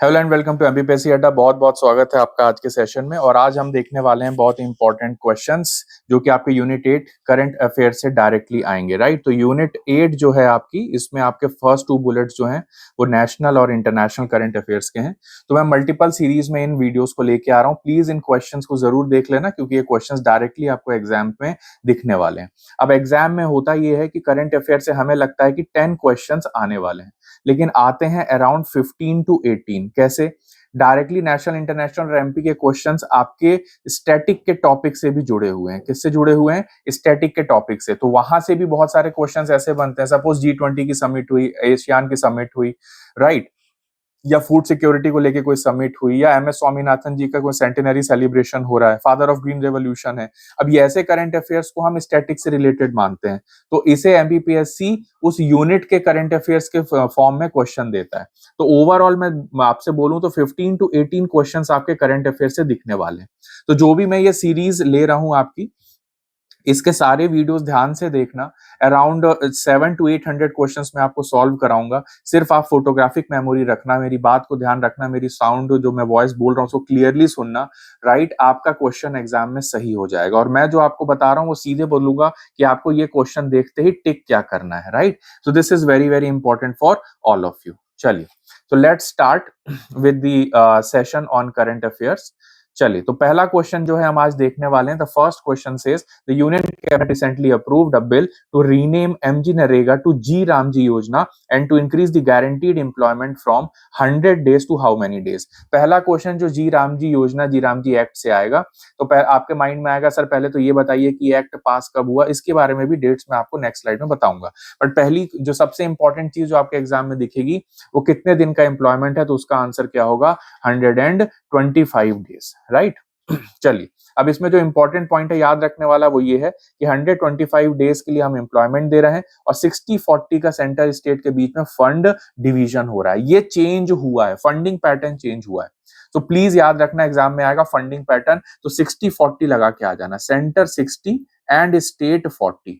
Hello and welcome to MPPSC Adda. बहुत बहुत स्वागत है आपका आज के सेशन में। और आज हम देखने वाले हैं बहुत इंपॉर्टेंट क्वेश्चंस जो कि आपके यूनिट 8 करंट अफेयर से डायरेक्टली आएंगे। राइट, तो यूनिट 8 जो है आपकी, इसमें आपके फर्स्ट 2 बुलेट्स जो हैं वो नेशनल और इंटरनेशनल करंट अफेयर्स के हैं। तो मैं मल्टीपल सीरीज में इन वीडियोस को लेके आ रहा हूँ। प्लीज इन क्वेश्चंस को जरूर देख लेना क्योंकि ये क्वेश्चंस डायरेक्टली आपको एग्जाम में दिखने वाले हैं। अब एग्जाम में होता ये है कि करंट अफेयर से हमें लगता है कि 10 क्वेश्चंस आने वाले हैं, लेकिन आते हैं अराउंड 15 टू 18। कैसे? डायरेक्टली नेशनल, इंटरनेशनल और एमपी के क्वेश्चंस आपके स्टैटिक के टॉपिक से भी जुड़े हुए हैं। किससे जुड़े हुए हैं? स्टैटिक के टॉपिक से। तो वहां से भी बहुत सारे क्वेश्चंस ऐसे बनते हैं। सपोज G20 की समिट हुई, एशियान की समिट हुई, राइट, या फूड सिक्योरिटी को लेके कोई समिट हुई, या एम एस स्वामीनाथन जी का कोई सेंटेनरी सेलिब्रेशन हो रहा है, फादर ऑफ ग्रीन रेवोल्यूशन है। अब ये ऐसे करंट अफेयर्स को हम स्टैटिक से रिलेटेड मानते हैं, तो इसे एमपीपीएससी उस यूनिट के करंट अफेयर्स के फॉर्म में क्वेश्चन देता है। तो ओवरऑल मैं आपसे बोलूं तो 15 टू 18 क्वेश्चंस आपके करंट अफेयर से दिखने वाले हैं। तो जो भी मैं ये सीरीज ले रहा हूं आपकी, इसके सारे वीडियोस ध्यान से देखना। अराउंड 700 to 800 क्वेश्चंस मैं आपको सॉल्व कराऊंगा। सिर्फ आप फोटोग्राफिक मेमोरी रखना, मेरी बात को ध्यान रखना, मेरी साउंड जो मैं वॉइस बोल रहा हूँ उसको क्लियरली सुनना। राइट, आपका क्वेश्चन एग्जाम में सही हो जाएगा। और मैं जो आपको बता रहा हूँ वो सीधे बोलूंगा कि आपको ये क्वेश्चन देखते ही टिक क्या करना है। Right, so this is very very important for all of you. चलिए, तो let's start with the session on current affairs. चलिए, तो पहला क्वेश्चन जो है हम आज देखने वाले हैं। The first question says the union cabinet recently approved a bill to rename MG NREGA to G RAM G योजना and to increase the guaranteed employment from 100 days to how many days. पहला question जो G RAM G योजना, जी Ramji act से आएगा, तो आपके mind में आएगा सर पहले तो ये बताइए कि एक्ट पास कब हुआ। इसके बारे में भी डेट्स मैं आपको नेक्स्ट स्लाइड में बताऊंगा। बट पहली जो सबसे इंपॉर्टेंट चीज जो आपके एग्जाम में दिखेगी वो कितने दिन का एम्प्लॉयमेंट है, तो उसका आंसर क्या होगा? 125 डेज। राइट, चलिए, अब इसमें जो इंपॉर्टेंट पॉइंट है याद रखने वाला वो ये है कि 125 डेज के लिए हम एम्प्लॉयमेंट दे रहे हैं और 60-40 का सेंटर स्टेट के बीच में फंड डिवीजन हो रहा है। ये चेंज हुआ है, फंडिंग पैटर्न चेंज हुआ है। तो प्लीज याद रखना, एग्जाम में आएगा फंडिंग पैटर्न, तो 60-40 लगा के आ जाना, सेंटर 60 एंड स्टेट 40।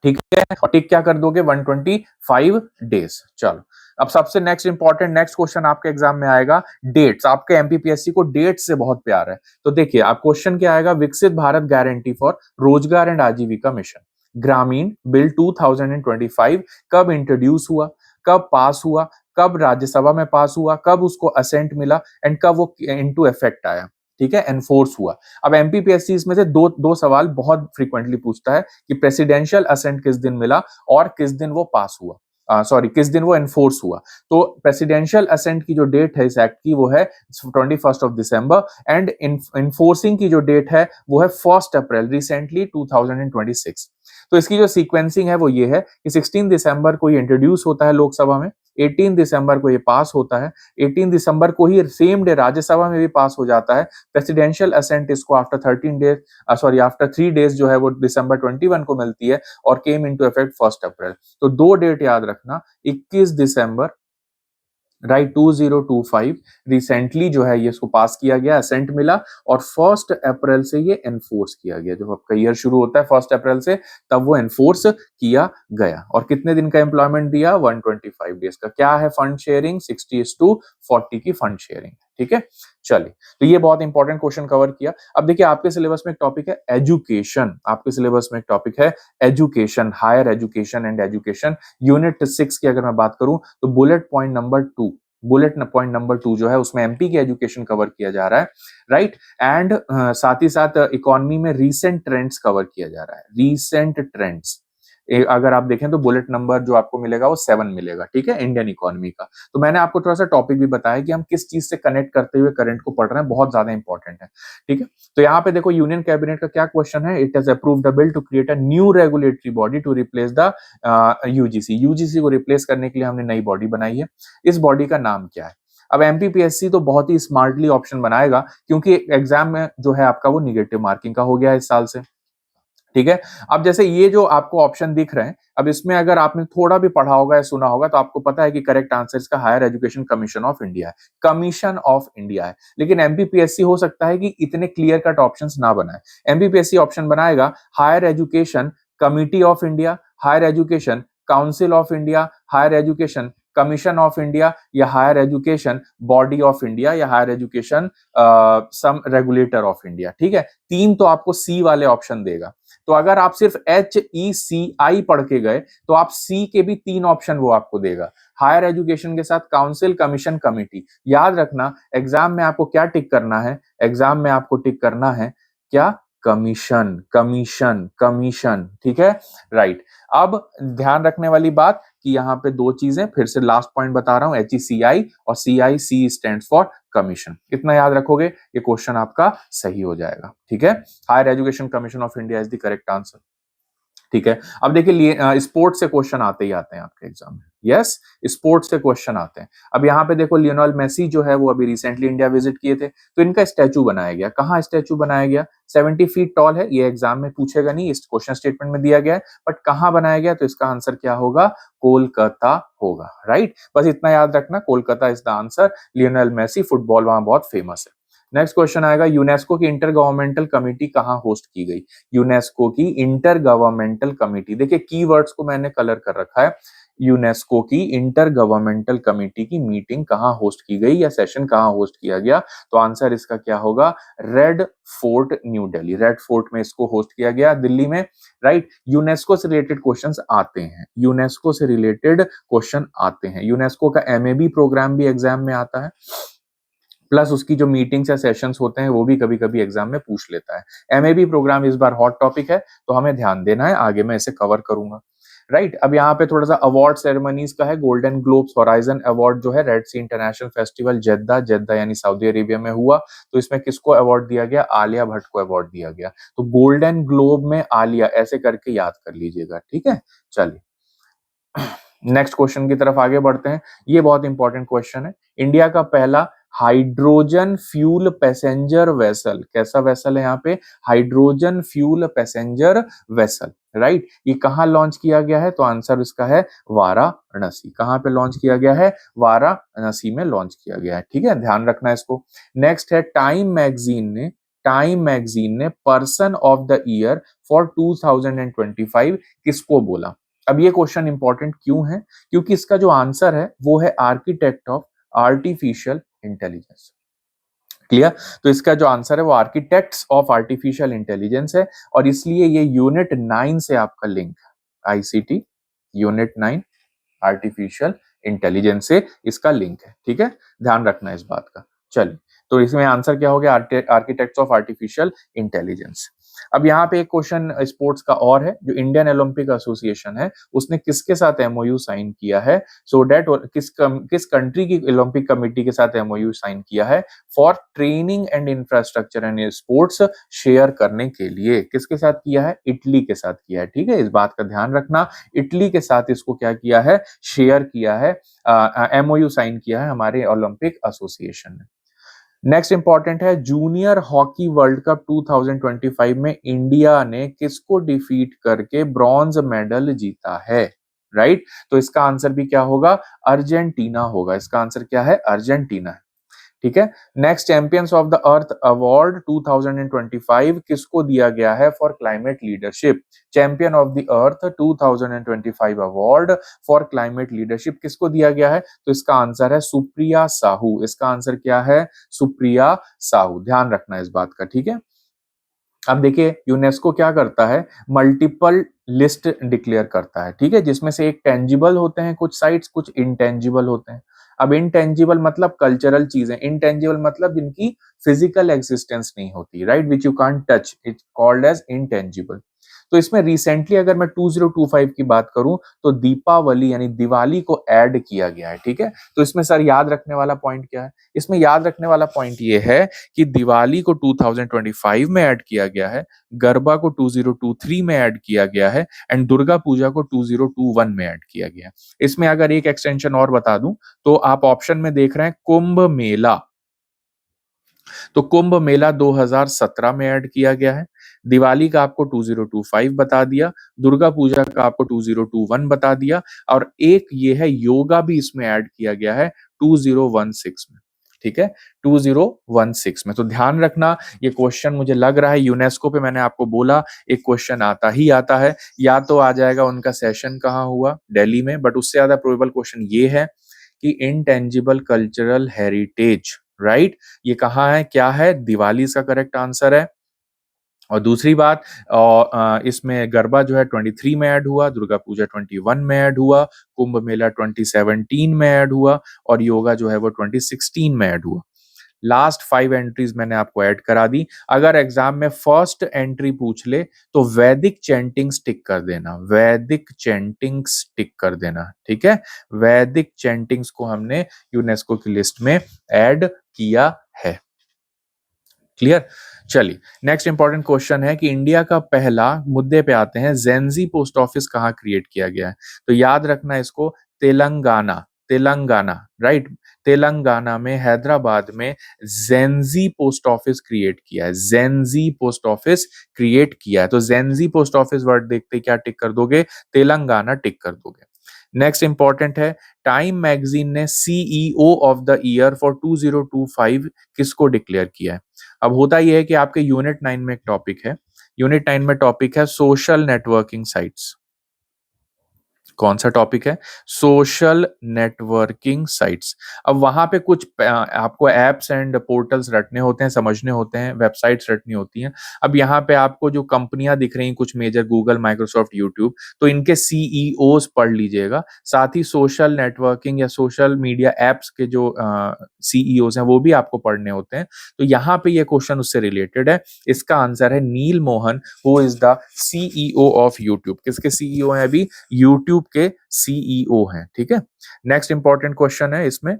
ठीक है, और टिक क्या कर दोगे? 125 डेज। चलो, अब सबसे नेक्स्ट इंपॉर्टेंट नेक्स्ट क्वेश्चन आपके एग्जाम में आएगा डेट्स। आपके एमपीपीएससी को डेट्स से बहुत प्यार है, तो देखिए आप क्वेश्चन क्या आएगा? विकसित भारत गारंटी फॉर रोजगार एंड आजीविका मिशन ग्रामीण बिल 2025 कब इंट्रोड्यूस हुआ, कब पास हुआ, कब राज्यसभा में पास हुआ, कब उसको असेंट मिला एंड कब वो इनटू इफेक्ट आया। ठीक है, एनफोर्स हुआ। अब एमपीपीएससी इसमें से दो दो सवाल बहुत फ्रीक्वेंटली पूछता है कि प्रेसिडेंशियल असेंट किस दिन मिला और किस दिन वो पास हुआ, सॉरी किस दिन वो एनफोर्स हुआ। तो प्रेसिडेंशियल असेंट की जो डेट है इस एक्ट की वो है 21 दिसंबर एंड इन्फोर्सिंग की जो डेट है वो है 1 अप्रैल रिसेंटली 2026। तो इसकी जो सीक्वेंसिंग है वो ये है कि 16 दिसंबर को ये इंट्रोड्यूस होता है लोकसभा में, 18 दिसंबर को ये पास होता है, 18 दिसंबर को ही सेम डे राज्यसभा में भी पास हो जाता है। प्रेसिडेंशियल असेंट इसको after 13 days, sorry after 3 days जो है वो दिसंबर 21 को मिलती है और केम इनटू इफेक्ट 1 अप्रैल। तो दो डेट याद रखना, 21 दिसंबर, राइट, 2025 रिसेंटली जो है ये इसको पास किया गया, असेंट मिला, और 1 अप्रैल से ये एनफोर्स किया गया। जब आपका ईयर शुरू होता है 1 अप्रैल से, तब वो एनफोर्स किया गया। और कितने दिन का एम्प्लॉयमेंट दिया? 125 डेज का। क्या है? फंड शेयरिंग, 60:40 की फंड शेयरिंग। ठीक है, चलिए, तो ये बहुत इंपॉर्टेंट क्वेश्चन कवर किया। अब देखिए आपके सिलेबस में एक टॉपिक है एजुकेशन, आपके सिलेबस में एक टॉपिक है education, higher education and education. Unit 6 की अगर मैं बात करूं तो बुलेट पॉइंट नंबर 2 जो है उसमें एमपी की एजुकेशन कवर किया जा रहा है। राइट, एंड साथ ही साथ इकोनॉमी में रीसेंट ट्रेंड्स कवर किया जा रहा है, रीसेंट ट्रेंड्स। अगर आप देखें तो बुलेट नंबर जो आपको मिलेगा वो 7 मिलेगा। ठीक है, इंडियन इकोनॉमी का। तो मैंने आपको थोड़ा सा टॉपिक भी बताया कि हम किस चीज से कनेक्ट करते हुए करंट को पढ़ रहे हैं, बहुत ज्यादा इंपॉर्टेंट है। ठीक है, तो यहाँ पे देखो यूनियन कैबिनेट का क्या क्वेश्चन है? It has approved a bill to create a new regulatory body to replace the UGC को रिप्लेस करने के लिए हमने नई बॉडी बनाई है। इस बॉडी का नाम क्या है? अब एमपीपीएससी तो बहुत ही स्मार्टली ऑप्शन बनाएगा क्योंकि एग्जाम में जो है आपका वो निगेटिव मार्किंग का हो गया है इस साल से। ठीक है, अब जैसे ये जो आपको ऑप्शन दिख रहे हैं, अब इसमें अगर आपने थोड़ा भी पढ़ा होगा या सुना होगा तो आपको पता है कि करेक्ट आंसर इसका higher education commission of India है, कमीशन ऑफ इंडिया है। लेकिन एमपीपीएससी हो सकता है कि इतने क्लियर कट ऑप्शंस ना बनाए। एमपीपीएससी ऑप्शन बनाएगा higher education committee of India, higher education council of India, higher education commission of India या higher education body of India या higher education some regulator of India. ठीक है, तीन तो आपको सी वाले ऑप्शन देगा। तो अगर आप सिर्फ HECI पढ़ के गए तो आप सी के भी तीन ऑप्शन वो आपको देगा, हायर एजुकेशन के साथ काउंसिल, कमीशन, कमिटी। याद रखना एग्जाम में आपको क्या टिक करना है, एग्जाम में आपको टिक करना है क्या, कमीशन, कमीशन, कमीशन। ठीक है, राइट। अब ध्यान रखने वाली बात कि यहाँ पे दो चीजें, फिर से लास्ट पॉइंट बता रहा हूं, HECI और CIC स्टैंड्स फॉर कमीशन। इतना याद रखोगे ये क्वेश्चन आपका सही हो जाएगा। ठीक है, higher education commission of India is the correct answer. ठीक है, अब देखिए स्पोर्ट्स से क्वेश्चन आते ही आते हैं आपके एग्जाम में। यस, स्पोर्ट्स से क्वेश्चन आते हैं। अब यहाँ पे देखो लियोनेल मेसी जो है वो अभी रिसेंटली इंडिया विजिट किए थे, तो इनका स्टैचू बनाया गया। कहाँ स्टैचू बनाया गया, 70 फीट टॉल है, ये एग्जाम में पूछेगा नहीं, इस क्वेश्चन स्टेटमेंट में दिया गया है, बट कहाँ बनाया गया, तो इसका आंसर क्या होगा, कोलकाता होगा। राइट, बस इतना याद रखना, Kolkata is the answer. Lionel Messi football वहां बहुत फेमस है। नेक्स्ट क्वेश्चन आएगा, यूनेस्को की इंटर गवर्नमेंटल कमिटी कहाँ होस्ट की गई, यूनेस्को की इंटर गवर्नमेंटल कमिटी। देखिए कीवर्ड्स को मैंने कलर कर रखा है। यूनेस्को की इंटर गवर्नमेंटल कमिटी की मीटिंग कहाँ होस्ट की गई या सेशन कहाँ होस्ट किया गया, तो आंसर इसका क्या होगा, red fort new Delhi. Red fort में इसको होस्ट किया गया, दिल्ली में। राइट, यूनेस्को से रिलेटेड क्वेश्चंस आते हैं, यूनेस्को से रिलेटेड क्वेश्चन आते हैं। यूनेस्को का MAB प्रोग्राम भी एग्जाम में आता है, प्लस उसकी जो मीटिंग्स या सेशंस होते हैं वो भी कभी कभी एग्जाम में पूछ लेता है। MAB प्रोग्राम इस बार हॉट टॉपिक है, तो हमें ध्यान देना है, आगे मैं इसे कवर करूंगा। राइट, अब यहाँ पे थोड़ा सा अवार्ड सेरेमनीज का है। गोल्डन ग्लोब्स हॉराइजन अवार्ड जो है रेड सी इंटरनेशनल फेस्टिवल जेद्दा यानी सऊदी अरेबिया में हुआ, तो इसमें किसको अवार्ड दिया गया, आलिया भट्ट को अवार्ड दिया गया। तो गोल्डन ग्लोब में आलिया, ऐसे करके याद कर लीजिएगा। ठीक है, चलिए नेक्स्ट क्वेश्चन की तरफ आगे बढ़ते हैं। ये बहुत इंपॉर्टेंट क्वेश्चन है। इंडिया का पहला हाइड्रोजन फ्यूल पैसेंजर वेसल, कैसा वेसल है यहाँ पे, hydrogen fuel passenger vessel. Right, ये कहाँ लॉन्च किया गया है, तो आंसर इसका है वाराणसी। कहाँ पे लॉन्च किया गया है, वाराणसी में लॉन्च किया गया है। ठीक है, ध्यान रखना इसको। नेक्स्ट है, टाइम मैगजीन ने person of the year for 2025 किसको बोला। अब ये क्वेश्चन इंपॉर्टेंट क्यों है, क्योंकि इसका जो आंसर है वो है architect of artificial intelligence. Clear, तो इसका जो आंसर है वो आर्किटेक्ट्स ऑफ आर्टिफिशियल इंटेलिजेंस है, और इसलिए ये यूनिट 9 से आपका लिंक है। ICT यूनिट 9 आर्टिफिशियल इंटेलिजेंस से इसका लिंक है। ठीक है, ध्यान रखना इस बात का। चलिए, तो इसमें आंसर क्या हो गया, आर्किटेक्ट्स ऑफ आर्टिफिशियल इंटेलिजेंस। अब यहाँ पे एक क्वेश्चन स्पोर्ट्स का और है, जो इंडियन ओलंपिक एसोसिएशन है उसने किसके साथ MOU साइन किया है, सो डेट किस कंट्री की ओलंपिक कमेटी के साथ MOU साइन किया है, for training and infrastructure and sports share करने के लिए। किसके साथ किया है, इटली के साथ किया है। ठीक है, इस बात का ध्यान रखना, इटली के साथ इसको क्या किया है, शेयर किया है, MOU साइन किया है हमारे ओलंपिक एसोसिएशन ने। नेक्स्ट इंपॉर्टेंट है, जूनियर हॉकी वर्ल्ड कप 2025 में इंडिया ने किसको डिफीट करके ब्रॉन्ज मेडल जीता है। राइट, तो इसका आंसर भी क्या होगा, अर्जेंटीना होगा। इसका आंसर क्या है, अर्जेंटीना है। ठीक है, next, champions of the earth award 2025 किसको दिया गया है, for climate leadership. Champion of the earth 2025 award for climate leadership किसको दिया गया है, तो इसका आंसर है सुप्रिया साहू। इसका आंसर क्या है, सुप्रिया साहू। ध्यान रखना इस बात का। ठीक है, अब देखिए यूनेस्को क्या करता है, मल्टीपल लिस्ट डिक्लेयर करता है। ठीक है, जिसमें से एक टेंजिबल होते हैं कुछ साइट्स, कुछ इंटेंजिबल होते हैं। अब इंटेंजिबल मतलब कल्चरल चीजें, इंटेंजिबल मतलब जिनकी फिजिकल एग्जिस्टेंस नहीं होती, right, which you can't touch, it's called as intangible. तो इसमें रिसेंटली अगर मैं 2025 की बात करूं तो दीपावली यानी दिवाली को ऐड किया गया है। ठीक है, तो इसमें सर याद रखने वाला पॉइंट क्या है, इसमें याद रखने वाला पॉइंट ये है कि दिवाली को 2025 में ऐड किया गया है, गरबा को 2023 में ऐड किया गया है, एंड दुर्गा पूजा को 2021 में ऐड किया गया है। इसमें अगर एक एक्सटेंशन और बता दूं तो आप ऑप्शन में देख रहे हैं कुंभ मेला, तो कुंभ मेला 2017 में ऐड किया गया है। दिवाली का आपको 2025 बता दिया, दुर्गा पूजा का आपको 2021 बता दिया, और एक ये है योगा भी इसमें ऐड किया गया है 2016 में। ठीक है, 2016 में। तो ध्यान रखना, ये क्वेश्चन मुझे लग रहा है यूनेस्को पे, मैंने आपको बोला एक क्वेश्चन आता ही आता है, या तो आ जाएगा उनका सेशन कहाँ हुआ, दिल्ली में, बट उससे ज्यादा प्रोबेबल क्वेश्चन ये है कि इंटेंजिबल कल्चरल हेरिटेज, राइट? ये कहाँ है, क्या है? दिवाली इसका करेक्ट आंसर है। और दूसरी बात, इसमें गरबा जो है 23 में ऐड हुआ, दुर्गा पूजा 21 में ऐड हुआ, कुंभ मेला 2017 में ऐड हुआ और योगा जो है वो 2016 में ऐड हुआ। लास्ट 5 एंट्रीज मैंने आपको ऐड करा दी। अगर एग्जाम में फर्स्ट एंट्री पूछ ले तो वैदिक चैंटिंग्स टिक कर देना, वैदिक चैंटिंग्स टिक कर देना, ठीक है? वैदिक चैंटिंग्स को हमने यूनेस्को की लिस्ट में ऐड किया है। क्लियर? चलिए, नेक्स्ट इंपॉर्टेंट क्वेश्चन है कि इंडिया का पहला, मुद्दे पे आते हैं, जेंजी पोस्ट ऑफिस कहाँ क्रिएट किया गया है? तो याद रखना इसको, तेलंगाना, तेलंगाना, राइट? तेलंगाना में, हैदराबाद में जेंजी पोस्ट ऑफिस क्रिएट किया है, जेंजी पोस्ट ऑफिस क्रिएट किया है। तो जेंजी पोस्ट ऑफिस वर्ड देखते ही क्या टिक कर दोगे? तेलंगाना टिक कर दोगे। नेक्स्ट इंपॉर्टेंट है, टाइम मैगजीन ने CEO of the year for 2025 किसको डिक्लेयर किया है? अब होता यह है कि आपके यूनिट 9 में एक टॉपिक है, यूनिट 9 में टॉपिक है सोशल नेटवर्किंग साइट्स। कौन सा टॉपिक है? Social networking sites. अब वहां पे कुछ आपको एप्स एंड पोर्टल्स रटने होते हैं, समझने होते हैं, वेबसाइट्स रटनी होती हैं। अब यहाँ पे आपको जो कंपनियां दिख रही हैं, कुछ मेजर, गूगल, माइक्रोसॉफ्ट, यूट्यूब, तो इनके सीईओज पढ़ लीजिएगा। साथ ही सोशल नेटवर्किंग या सोशल मीडिया एप्स के जो सीईओज हैं वो भी आपको पढ़ने होते हैं। तो यहाँ पे ये क्वेश्चन उससे रिलेटेड है। इसका आंसर है Neal Mohan, who is the CEO of YouTube. किसके सीईओ हैं अभी? यूट्यूब के सीईओ हैं, ठीक है? नेक्स्ट इंपॉर्टेंट क्वेश्चन है इसमें,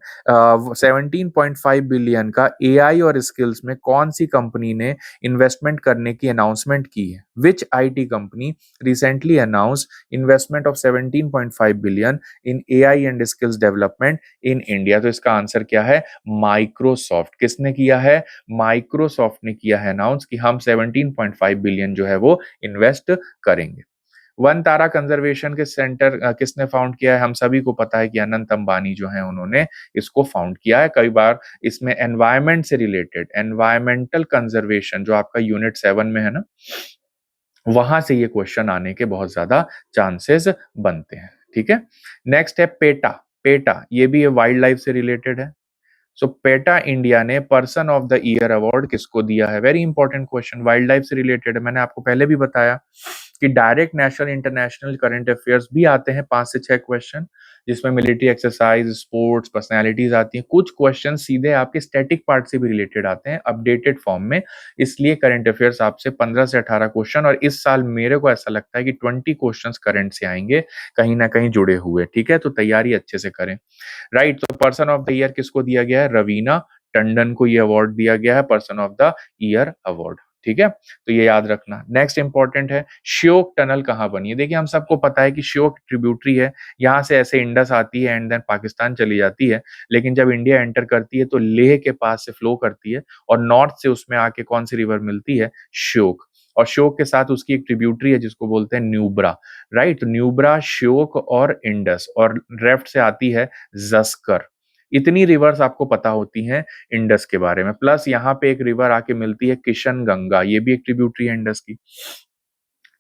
17.5 बिलियन का एआई और स्किल्स में कौन सी कंपनी ने इन्वेस्टमेंट करने की अनाउंसमेंट की है? Which IT company recently announce investment of 17.5 billion in AI and skills development in India? तो इसका आंसर क्या है? माइक्रोसॉफ्ट। किसने किया है? माइक्रोसॉफ्ट ने किया है अनाउंस कि हम 17.5 बिलियन जो है वो इन्वेस्ट करेंगे। वन तारा कंजर्वेशन के सेंटर किसने फाउंड किया है? हम सभी को पता है कि अनंत अंबानी जो है उन्होंने इसको फाउंड किया है। कई बार इसमें एनवायरमेंट से रिलेटेड, एनवायरमेंटल कंजर्वेशन जो आपका यूनिट 7 में है ना, वहां से ये क्वेश्चन आने के बहुत ज्यादा चांसेस बनते हैं, ठीक है? नेक्स्ट है पेटा, पेटा ये भी वाइल्ड लाइफ से रिलेटेड है। सो पेटा इंडिया ने person of the year award किसको दिया है? Very important question, wild life से रिलेटेड है। मैंने आपको पहले भी बताया कि direct national international current affairs भी आते हैं 5 से 6 क्वेश्चन, जिसमें मिलिट्री एक्सरसाइज, स्पोर्ट्स, पर्सनैलिटीज आती हैं। कुछ क्वेश्चन सीधे आपके स्टैटिक पार्ट से भी रिलेटेड आते हैं अपडेटेड फॉर्म में। इसलिए करंट अफेयर्स आपसे 15 से 18 क्वेश्चन, और इस साल मेरे को ऐसा लगता है कि 20 क्वेश्चन करंट से आएंगे, कहीं ना कहीं जुड़े हुए, ठीक है? तो तैयारी अच्छे से करें। राइट, तो पर्सन ऑफ द ईयर किसको दिया गया है? रवीना टंडन को ये अवार्ड दिया गया है, person of the year award, ठीक है? तो ये याद रखना। नेक्स्ट इंपॉर्टेंट है, श्योक टनल कहाँ बनी है? देखिए हम सबको पता है कि श्योक ट्रिब्यूटरी है, यहाँ से ऐसे इंडस आती है एंड देन पाकिस्तान चली जाती है, लेकिन जब इंडिया एंटर करती है तो लेह के पास से फ्लो करती है और नॉर्थ से उसमें आके कौन सी रिवर मिलती है? श्योक। और श्योक के साथ उसकी एक ट्रिब्यूटरी है जिसको बोलते हैं न्यूब्रा, राइट? तो न्यूब्रा, श्योक और इंडस, और लेफ्ट से आती है जस्कर। इतनी रिवर्स आपको पता होती हैं इंडस के बारे में, प्लस यहाँ पे एक रिवर आके मिलती है किशन गंगा, ये भी एक ट्रिब्यूटरी है इंडस की।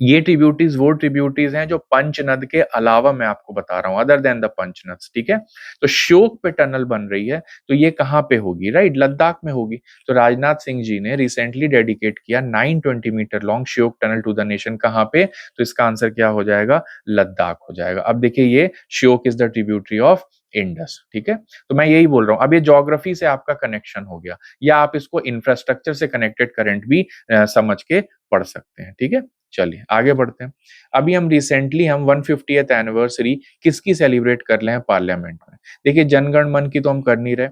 ये ट्रिब्यूटरीज वो ट्रिब्यूटरीज हैं जो पंचनद के अलावा मैं आपको बता रहा हूं, अदर देन द पंचनद्स, ठीक है? तो श्योक पे टनल बन रही है, तो ये कहां पे होगी? राइट, लद्दाख में होगी। तो राजनाथ सिंह जी ने रिसेंटली डेडिकेट किया 920 metre long Shyok tunnel to the nation. कहां पे? तो इसका आंसर क्या हो जाएगा? लद्दाख हो जाएगा। अब देखिए, ये Shyok is the tributary of Indus, ठीक है? तो मैं यही बोल रहा हूं, अब ये ज्योग्राफी से आपका कनेक्शन हो गया, या आप इसको इंफ्रास्ट्रक्चर से कनेक्टेड करंट भी समझ के पढ़ सकते हैं, ठीक है? चलिए आगे बढ़ते हैं। अभी हम रिसेंटली 150th एनिवर्सरी किसकी सेलिब्रेट कर रहे हैं पार्लियामेंट में? देखिए, जनगण मन की तो हम कर नहीं रहे,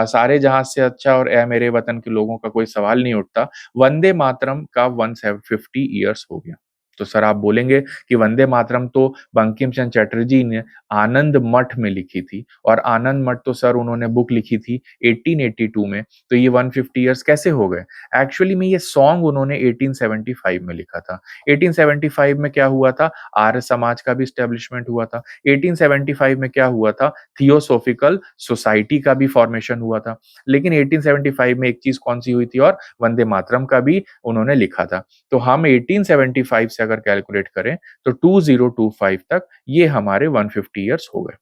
सारे जहां से अच्छा और ए मेरे वतन के लोगों का कोई सवाल नहीं उठता। वंदे मातरम का 150 ईयर्स हो गया। तो सर आप बोलेंगे कि वंदे मातरम तो बंकिम चंद्र चटर्जी ने आनंद मठ में लिखी थी, और आनंद मठ तो सर उन्होंने बुक लिखी थी 1882 में, तो ये 150 ईयर्स कैसे हो गए? एक्चुअली में ये सॉन्ग उन्होंने 1875 में लिखा था। 1875 में क्या हुआ था? आर्य समाज का भी स्टैब्लिशमेंट हुआ था। 1875 में क्या हुआ था? थियोसॉफिकल सोसाइटी का भी फॉर्मेशन हुआ था। लेकिन 1875 में एक चीज कौन सी हुई थी? और वंदे मातरम का भी उन्होंने लिखा था। तो हम 1875 से अगर कैलकुलेट करें तो 2025 तक ये हमारे 150 ईयर्स हो गए।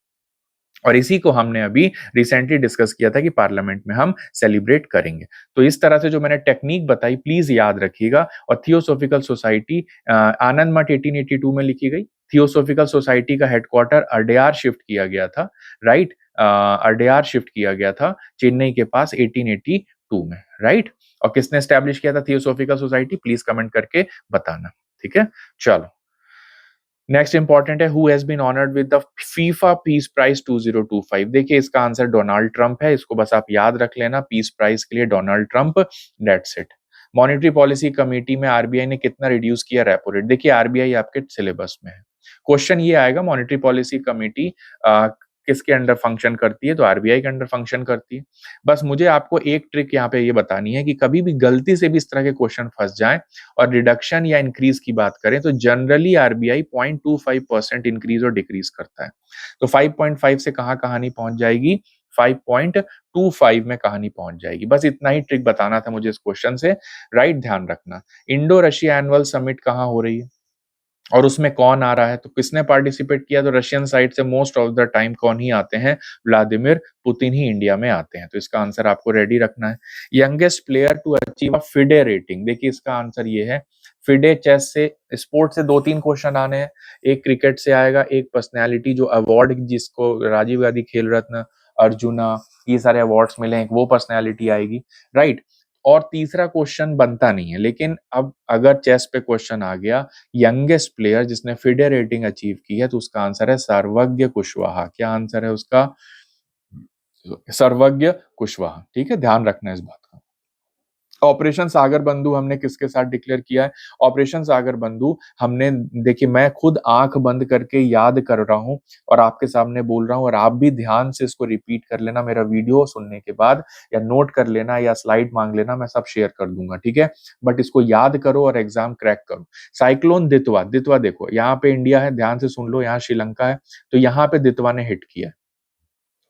और इसी को हमने अभी रिसेंटली डिस्कस किया था कि पार्लियामेंट में हम सेलिब्रेट करेंगे। तो इस तरह से जो मैंने टेक्निक बताई प्लीज याद रखिएगा। और थियोसॉफिकल सोसाइटी आनंद मठ 1882 में लिखी गई। थियोसॉफिकल सोसाइटी का हेडक्वार्टर अड्यार शिफ्ट किया गया था, राइट। अड्यार शिफ्ट किया गया था चेन्नई के पास 1882 में, राइट। और किसने स्टैब्लिश किया था थियोसॉफिकल सोसाइटी, प्लीज कमेंट करके बताना, ठीक है। चलो नेक्स्ट इंपॉर्टेंट है, who has been honoured with the FIFA peace prize 2025। देखिए इसका आंसर डोनाल्ड ट्रंप है, इसको बस आप याद रख लेना, पीस प्राइज के लिए Donald Trump, that's it. Monetary policy committee में आरबीआई ने कितना रिड्यूस किया रेपो रेट। देखिए आरबीआई आपके सिलेबस में है, क्वेश्चन ये आएगा मॉनेटरी पॉलिसी कमेटी किसके अंडर फंक्शन करती है, तो आरबीआई के अंडर फंक्शन करती है। बस मुझे आपको एक ट्रिक यहाँ पे ये बतानी है कि कभी भी गलती से भी इस तरह के क्वेश्चन फंस जाएं और रिडक्शन या इंक्रीज की बात करें तो जनरली आरबीआई 0.25% इंक्रीज और डिक्रीज करता है। तो 5.5 से कहां कहानी पहुंच जाएगी, 5.25 में कहानी पहुंच जाएगी। बस इतना ही ट्रिक बताना था मुझे इस क्वेश्चन से, राइट। ध्यान रखना, इंडो रशिया एनुअल समिट कहां हो रही है और उसमें कौन आ रहा है, तो किसने पार्टिसिपेट किया, तो रशियन साइड से मोस्ट ऑफ द टाइम कौन ही आते हैं, व्लादिमीर पुतिन ही इंडिया में आते हैं। तो इसका आंसर आपको रेडी रखना है। Youngest player to achieve a FIDE rating, देखिए इसका आंसर ये है, फिडे चेस से स्पोर्ट से 2-3 क्वेश्चन आने हैं, एक क्रिकेट से आएगा, एक पर्सनैलिटी जो अवार्ड जिसको राजीव गांधी खेल रत्न, अर्जुना, ये सारे अवार्ड्स मिले हैं, वो पर्सनैलिटी आएगी, राइट। और तीसरा क्वेश्चन बनता नहीं है, लेकिन अब अगर चेस पे क्वेश्चन आ गया, यंगेस्ट प्लेयर जिसने फिडे रेटिंग अचीव की है, तो उसका आंसर है सर्वज्ञ कुशवाहा। क्या आंसर है उसका, सर्वज्ञ कुशवाहा, ठीक है, ध्यान रखना इस बात का। ऑपरेशन सागर बंधु हमने किसके साथ डिक्लेयर किया है, ऑपरेशन सागर बंधु हमने, देखिए मैं खुद आंख बंद करके याद कर रहा हूं और आपके सामने बोल रहा हूं, और आप भी ध्यान से इसको रिपीट कर लेना मेरा वीडियो सुनने के बाद, या नोट कर लेना या स्लाइड मांग लेना, मैं सब शेयर कर दूंगा, ठीक है। बट इसको याद करो और एग्जाम क्रैक करो। साइक्लोन दितवा, दितवा देखो यहाँ पे इंडिया है, ध्यान से सुन लो, यहाँ श्रीलंका है, तो यहाँ पे दितवा ने हिट किया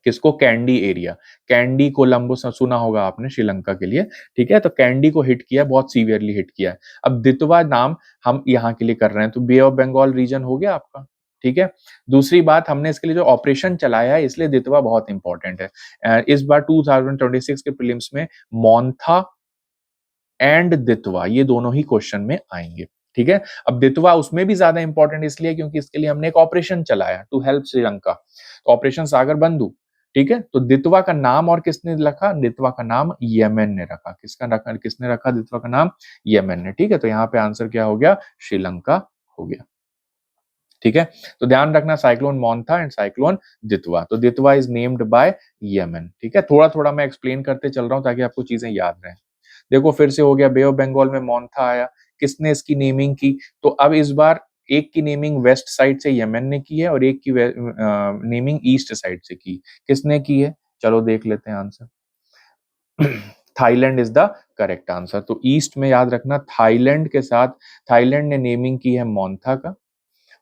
किसको, कैंडी एरिया, कैंडी कोलंबो सुना होगा आपने श्रीलंका के लिए, ठीक है। तो कैंडी को हिट किया, बहुत सीवियरली हिट किया है। अब दितवा नाम हम यहाँ के लिए कर रहे हैं, तो बे ऑफ बंगाल रीजन हो गया आपका, ठीक है। दूसरी बात, हमने इसके लिए जो ऑपरेशन चलाया है इसलिए दितवा बहुत इंपॉर्टेंट है। इस बार 2026 के प्रीलिम्स में मोन्था एंड दितवा ये दोनों ही क्वेश्चन में आएंगे, ठीक है। अब दितवा उसमें भी ज्यादा इंपॉर्टेंट इसलिए क्योंकि इसके लिए हमने एक ऑपरेशन चलाया टू हेल्प श्रीलंका, तो ऑपरेशन सागर बंधु, ठीक है। तो दितवा का नाम और किसने रखा, दितवा का नाम यमन ने रखा, किसका रखा, किसने रखा दितवा का नाम, यमन ने, ठीक है। तो यहाँ पे आंसर क्या हो गया, श्रीलंका हो गया, ठीक है। तो ध्यान रखना, साइक्लोन मोन्था एंड साइक्लोन दितवा, तो दितवा इज नेम्ड बाय यमन, ठीक है। थोड़ा थोड़ा मैं एक्सप्लेन करते चल रहा हूं ताकि आपको चीजें याद रहें। देखो फिर से हो गया, बे ऑफ बंगाल में मोन्था आया, किसने इसकी नेमिंग की, तो अब इस बार एक की नेमिंग वेस्ट साइड से यमन ने की है और एक की नेमिंग ईस्ट साइड से की, किसने की है, चलो देख लेते हैं answer. Thailand is the correct answer. तो ईस्ट में याद रखना थाईलैंड के साथ, थाईलैंड ने नेमिंग की है मोन्था का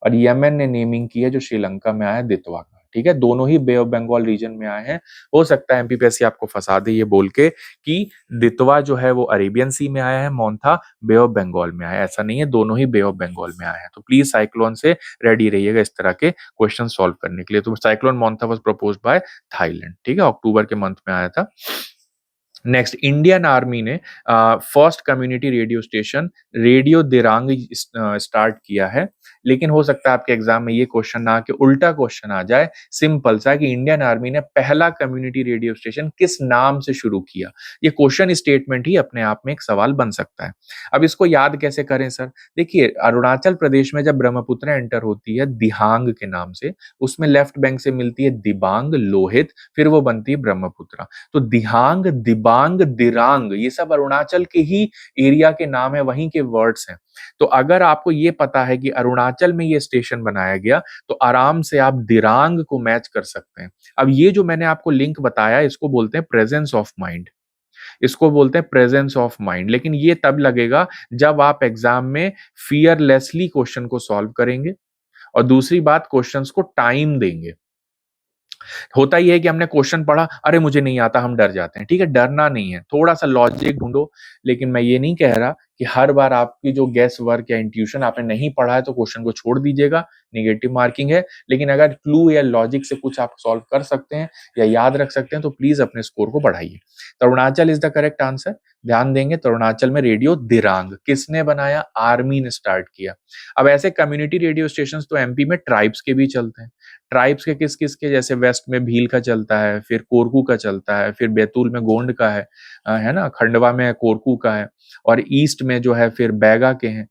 और यमन ने नेमिंग की है जो श्रीलंका में आया है दितवा का, ठीक है। दोनों ही बे ऑफ बंगाल रीजन में आए हैं। हो सकता है एमपीपीएससी आपको फंसा दे ये बोल के कि दितवा जो है वो अरेबियन सी में आया है, मोन्था बे ऑफ बंगाल में आया है, ऐसा नहीं है, दोनों ही बे ऑफ बंगाल में आए हैं। तो प्लीज साइक्लोन से रेडी रहिएगा इस तरह के क्वेश्चन सॉल्व करने के लिए। तो cyclone Montha was proposed by Thailand, ठीक है, अक्टूबर के मंथ में आया था। नेक्स्ट, इंडियन आर्मी ने first community radio station radio Dirang start किया है, लेकिन हो सकता है आपके एग्जाम में ये क्वेश्चन ना आके उल्टा क्वेश्चन आ जाए, सिंपल सा, कि इंडियन आर्मी ने पहला कम्युनिटी रेडियो स्टेशन किस नाम से शुरू किया। ये क्वेश्चन स्टेटमेंट ही अपने आप में एक सवाल बन सकता है। अब इसको याद कैसे करें सर, देखिए अरुणाचल प्रदेश में जब ब्रह्मपुत्र एंटर होती है दिहांग के नाम से, उसमें लेफ्ट बैंक से मिलती है दिबांग, लोहित, फिर वो बनती है ब्रह्मपुत्र। तो दिहांग, दिबांग, दिरांग ये सब अरुणाचल के ही एरिया के नाम है, वहीं के वर्ड्स हैं। तो अगर आपको ये पता है कि अरुणाचल में ये स्टेशन बनाया गया तो आराम से आप दिरांग को मैच कर सकते हैं। अब ये जो मैंने आपको लिंक बताया इसको बोलते हैं प्रेजेंस ऑफ माइंड, इसको बोलते हैं प्रेजेंस ऑफ माइंड, लेकिन ये तब लगेगा जब आप एग्जाम में फियरलेसली क्वेश्चन को सॉल्व करेंगे और दूसरी बात क्वेश्चंस को टाइम देंगे। होता ही है कि हमने क्वेश्चन पढ़ा, अरे मुझे नहीं आता, हम डर जाते हैं, ठीक है, डरना नहीं है, थोड़ा सा लॉजिक ढूंढो। लेकिन मैं ये नहीं कह रहा कि हर बार आपकी जो गेस वर्क या इंट्यूशन आपने नहीं पढ़ा है तो क्वेश्चन को छोड़ दीजिएगा, नेगेटिव मार्किंग है। लेकिन अगर क्लू या लॉजिक से कुछ आप सॉल्व कर सकते हैं या याद रख सकते हैं तो प्लीज अपने स्कोर को बढ़ाइए। तो Arunachal is the correct answer. ध्यान देंगे तो अरुणाचल में रेडियो दिरांग किसने बनाया? आर्मी ने स्टार्ट किया। अब ऐसे कम्युनिटी रेडियो स्टेशन तो एमपी में ट्राइब्स के भी चलते हैं। ट्राइब्स के किस किस के? जैसे वेस्ट में भील का चलता है, फिर कोरकू का चलता है, फिर बैतूल में गोंड का है ना, खंडवा में कोरकू का है, और ईस्ट में जो है फिर बैगा के हैं।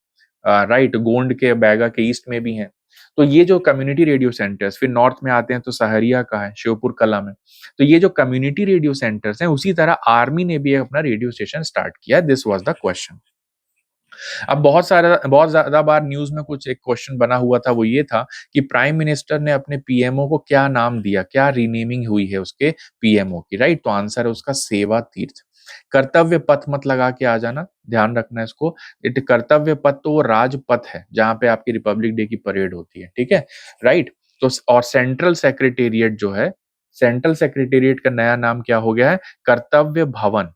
राइट, गोंड के बैगा के ईस्ट में भी हैं। तो ये जो कम्युनिटी रेडियो सेंटर्स, फिर नॉर्थ में आते हैं तो सहरिया का है, शिवपुर कला में। तो ये जो कम्युनिटी रेडियो सेंटर्स हैं, उसी तरह आर्मी ने भी अपना रेडियो स्टेशन स्टार्ट किया। This was the question. अब बहुत ज्यादा बार न्यूज में कुछ एक क्वेश्चन बना हुआ था, वो ये था कि प्राइम मिनिस्टर ने अपने पीएमओ को क्या नाम दिया, क्या रीनेमिंग हुई है उसके पीएमओ की। राइट, तो आंसर है उसका सेवा तीर्थ। कर्तव्य पथ मत लगा के आ जाना, ध्यान रखना इसको। इट कर्तव्य पथ तो वो राजपथ है जहां पे आपकी रिपब्लिक डे की परेड होती है, ठीक है। राइट, तो और सेंट्रल सेक्रेटेरिएट जो है, सेंट्रल सेक्रेटेरिएट का नया नाम क्या हो गया है? कर्तव्य भवन।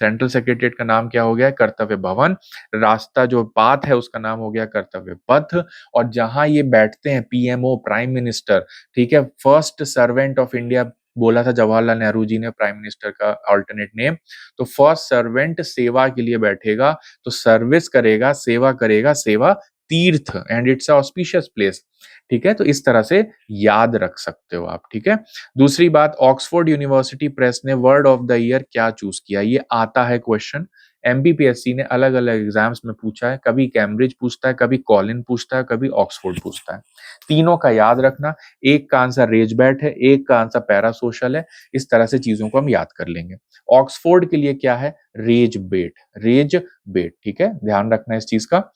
सेंट्रल सेक्रेटेरिएट का नाम क्या हो गया है? कर्तव्य भवन। रास्ता जो पाथ है उसका नाम हो गया कर्तव्य पथ। और जहां ये बैठते हैं पीएमओ, प्राइम मिनिस्टर, ठीक है, फर्स्ट सर्वेंट ऑफ इंडिया बोला था जवाहरलाल नेहरू जी ने प्राइम मिनिस्टर का अल्टरनेट नेम। तो फर्स्ट सर्वेंट सेवा के लिए बैठेगा, तो सर्विस करेगा, सेवा करेगा, सेवा तीर्थ, एंड इट्स ऑस्पिशियस प्लेस। ठीक है, तो इस तरह से याद रख सकते हो आप। ठीक है, दूसरी बात, ऑक्सफोर्ड यूनिवर्सिटी प्रेस ने वर्ड ऑफ द ईयर क्या चूज किया? ये आता है क्वेश्चन, एमबीपीएससी ने अलग अलग एग्जाम्स में पूछा है। कभी कैम्ब्रिज पूछता है, कभी कॉलिन पूछता है, कभी ऑक्सफोर्ड पूछता है। तीनों का याद रखना। एक का आंसर रेजबैट है, एक का आंसर पैरासोशल है। इस तरह से चीजों को हम याद कर लेंगे। ऑक्सफोर्ड के लिए क्या है? रेजबेट, रेजबेट। ठीक है, ध्यान रखना इस चीज का।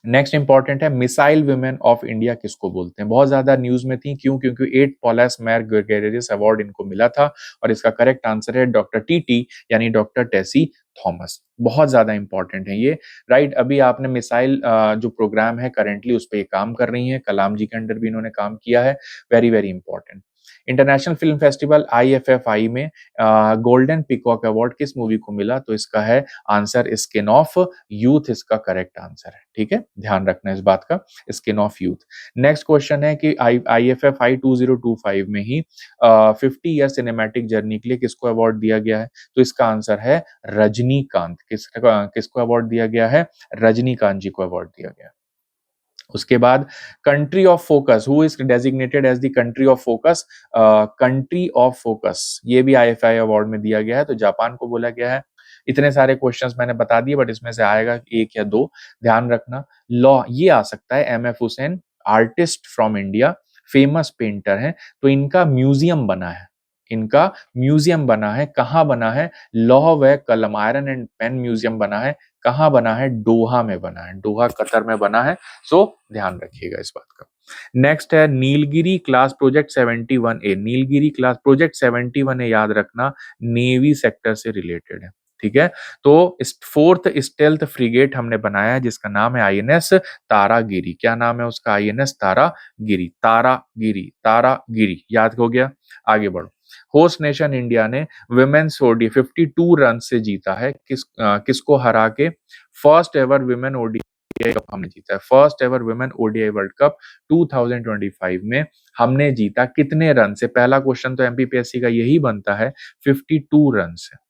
नेक्स्ट इंपॉर्टेंट है, मिसाइल वुमेन ऑफ इंडिया किसको बोलते हैं? बहुत ज्यादा न्यूज में थी, क्यों? क्योंकि 8 पॉलस मैर ग्रेगोरियस अवार्ड इनको मिला था। और इसका करेक्ट आंसर है डॉक्टर टीटी, यानी डॉक्टर टेसी थॉमस। बहुत ज्यादा इंपॉर्टेंट है ये। राइट, अभी आपने मिसाइल जो प्रोग्राम है करेंटली उस पर काम कर रही है, कलाम जी के अंडर भी इन्होंने काम किया है। Very very important. International film festival IFFI में गोल्डन पिकॉक अवार्ड किस मूवी को मिला? तो इसका है आंसर स्किन ऑफ यूथ, इसका करेक्ट आंसर है। ठीक है, ध्यान रखना इस बात का, skin of youth. Next question है कि IFFI 2025 में ही 50 ईयर सिनेमैटिक जर्नी के लिए किसको अवार्ड दिया गया है? तो इसका आंसर है रजनीकांत। किसको अवार्ड दिया गया है? रजनीकांत जी को अवार्ड दिया गया। उसके बाद country of focus, who is designated as the country of focus? Country of focus ये भी IFI अवार्ड में दिया गया है, तो जापान को बोला गया है। इतने सारे क्वेश्चंस मैंने बता दिए, बट इसमें से आएगा एक या दो, ध्यान रखना। लॉ ये आ सकता है, MF Hussain, artist from India, famous painter हैं, तो इनका म्यूजियम बना है। इनका म्यूजियम बना है, कहाँ बना है? लौह व कलम, आयरन एंड पेन म्यूजियम बना है। कहाँ बना है? डोहा में बना है, डोहा कतर में बना है। सो ध्यान रखिएगा इस बात का। नेक्स्ट है Nilgiri class project 71A। Nilgiri class project 71A याद रखना, नेवी सेक्टर से रिलेटेड है। ठीक है, तो फोर्थ स्टेल्थ फ्रिगेट हमने बनाया है जिसका नाम है INS तारागिरी। क्या नाम है उसका? INS तारागिरी, तारागिरी, तारागिरी। याद हो गया? आगे बढ़ो। होस्ट नेशन इंडिया ने वुमेन्स ODI 52 रन से जीता है, किसको हरा के? First ever women ODI cup हमने जीता है। First ever women ODI world cup 2025 में हमने जीता कितने रन से? पहला क्वेश्चन तो MPPSC का यही बनता है, 52 रन से।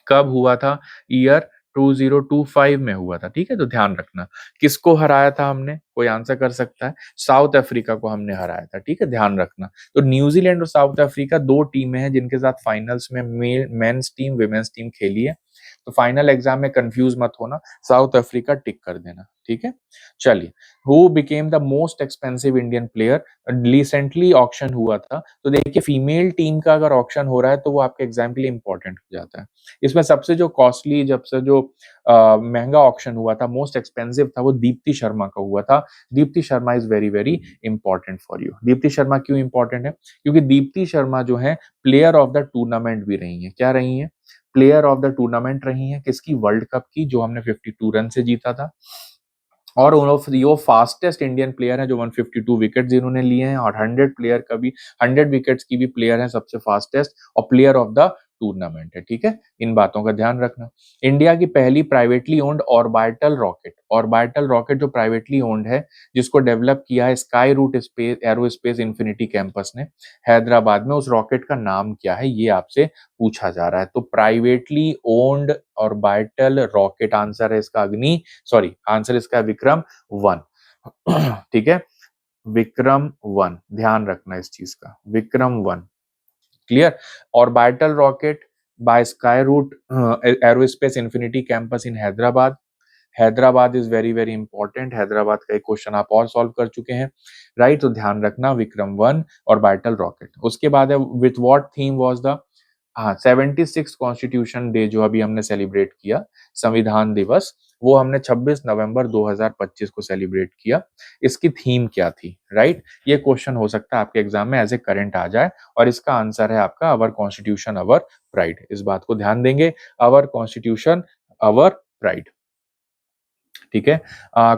कब हुआ था? ईयर 2025 में हुआ था। ठीक है, तो ध्यान रखना। किसको हराया था हमने? कोई आंसर कर सकता है? साउथ अफ्रीका को हमने हराया था। ठीक है, ध्यान रखना। तो न्यूजीलैंड और साउथ अफ्रीका दो टीमें हैं जिनके साथ फाइनल्स में मेंस टीम, विमेंस टीम खेली है। तो फाइनल एग्जाम में कंफ्यूज मत होना, साउथ अफ्रीका टिक कर देना। ठीक है, चलिए। Who became the most expensive Indian player? Recently auction हुआ था, तो देखिए फीमेल टीम का अगर ऑक्शन हो रहा है तो वो आपके एग्जाम के लिए इंपॉर्टेंट हो जाता है। इसमें सबसे जो कॉस्टली, जब से जो महंगा ऑक्शन हुआ था, मोस्ट एक्सपेंसिव था, वो दीप्ति शर्मा का हुआ था। Deepti Sharma is very very important for you. Deepti Sharma क्यों इंपॉर्टेंट है? क्योंकि दीप्ति शर्मा जो है प्लेयर ऑफ द टूर्नामेंट भी रही है। क्या रही है? प्लेयर ऑफ द टूर्नामेंट रही है। किसकी? वर्ल्ड कप की, जो हमने 52 रन से जीता था। और वो फास्टेस्ट इंडियन प्लेयर है जो 152 विकेट जिन्होंने लिए हैं, और 100 प्लेयर का भी, 100 विकेट्स की भी प्लेयर है सबसे फास्टेस्ट, और प्लेयर ऑफ द टूर्नामेंट है, ठीक है। इन बातों का ध्यान रखना। इंडिया की पहली प्राइवेटली ओन्ड ऑर्बिटल रॉकेट जो प्राइवेटली ओन्ड है, जिसको डेवलप किया है Skyroot Space Aerospace Infinity Campus ने हैदराबाद में, उस रॉकेट का नाम क्या है, ये आपसे पूछा जा रहा है। तो privately owned orbital rocket answer है इसका आंसर इसका विक्रम 1। ठीक है, विक्रम 1, ध्यान रखना इस चीज का, Vikram 1। Clear. Orbital rocket by Skyroot Aerospace Infinity Campus in Hyderabad. Hyderabad is very very important, Hyderabad का एक क्वेश्चन आप और सॉल्व कर चुके हैं, राइट। तो ध्यान रखना विक्रम 1 ऑर्बिटल रॉकेट। उसके बाद है with what theme was the 76 constitution day जो अभी हमने सेलिब्रेट किया, संविधान दिवस, वो हमने 26 नवंबर 2025 को सेलिब्रेट किया। इसकी थीम क्या थी, राइट। ये क्वेश्चन हो सकता है आपके एग्जाम में एज ए करंट आ जाए, और इसका आंसर है आपका अवर कॉन्स्टिट्यूशन अवर प्राइड। इस बात को ध्यान देंगे, अवर कॉन्स्टिट्यूशन अवर प्राइड, ठीक है।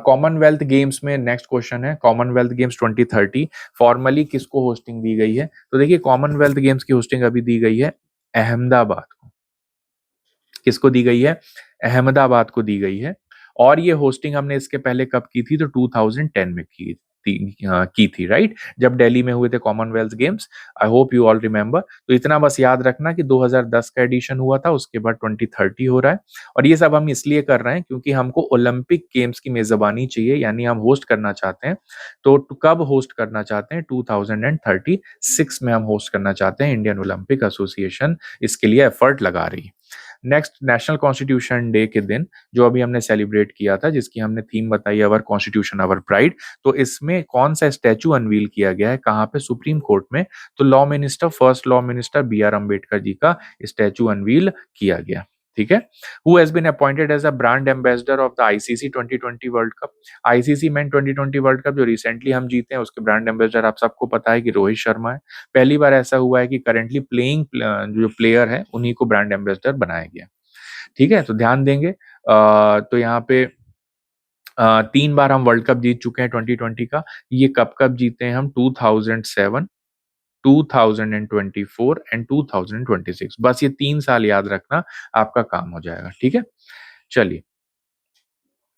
कॉमनवेल्थ गेम्स में नेक्स्ट क्वेश्चन है, कॉमनवेल्थ गेम्स 2030 फॉर्मली किसको होस्टिंग दी गई है। तो देखिए कॉमनवेल्थ गेम्स की होस्टिंग अभी दी गई है अहमदाबाद को। किसको दी गई है, अहमदाबाद को दी गई है। और ये होस्टिंग हमने इसके पहले कब की थी, तो 2010 में की थी, राइट, जब दिल्ली में हुए थे Commonwealth games. I hope you all remember. तो इतना बस याद रखना कि 2010 का एडिशन हुआ था, उसके बाद 2030 हो रहा है। और ये सब हम इसलिए कर रहे हैं क्योंकि हमको ओलंपिक गेम्स की मेजबानी चाहिए, यानी हम होस्ट करना चाहते हैं। तो कब होस्ट करना चाहते हैं, 2036 में हम होस्ट करना चाहते हैं। इंडियन ओलंपिक एसोसिएशन इसके लिए एफर्ट लगा रही है। नेक्स्ट, नेशनल कॉन्स्टिट्यूशन डे के दिन जो अभी हमने सेलिब्रेट किया था, जिसकी हमने थीम बताई अवर कॉन्स्टिट्यूशन अवर प्राइड, तो इसमें कौन सा स्टैचू अनवील किया गया है, कहाँ पे, सुप्रीम कोर्ट में। तो law minister, first law minister B.R. Ambedkar ji का स्टैचू अनवील किया गया, ठीक है। Who has been appointed as a brand ambassador of the ICC 2020 World Cup. ICC men 2020 World Cup जो रिसेंटली हम जीते हैं, उसके ब्रांड एम्बेसडर आप सबको पता है कि रोहित शर्मा है। पहली बार ऐसा हुआ है कि करंटली प्लेइंग जो प्लेयर है उन्हीं को ब्रांड एम्बेसडर बनाया गया, ठीक है। तो ध्यान देंगे। तो यहाँ पे 3 बार हम वर्ल्ड कप जीत चुके हैं 2020 का। ये कब कब जीते हैं हम, 2007, 2024 एंड 2026। बस ये 3 साल याद रखना, आपका काम हो जाएगा, ठीक है। चलिए,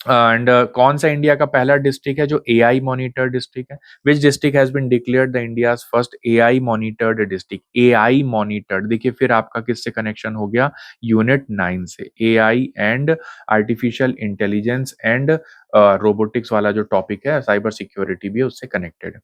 एंड कौन सा इंडिया का पहला डिस्ट्रिक्ट है जो एआई मॉनिटर्ड डिस्ट्रिक्ट है। Which district has been declared the India's first AI monitored district. AI monitored, देखिए फिर आपका किससे कनेक्शन हो गया, यूनिट 9 से। AI and artificial intelligence and robotics वाला जो टॉपिक है, साइबर सिक्योरिटी भी उससे कनेक्टेड है,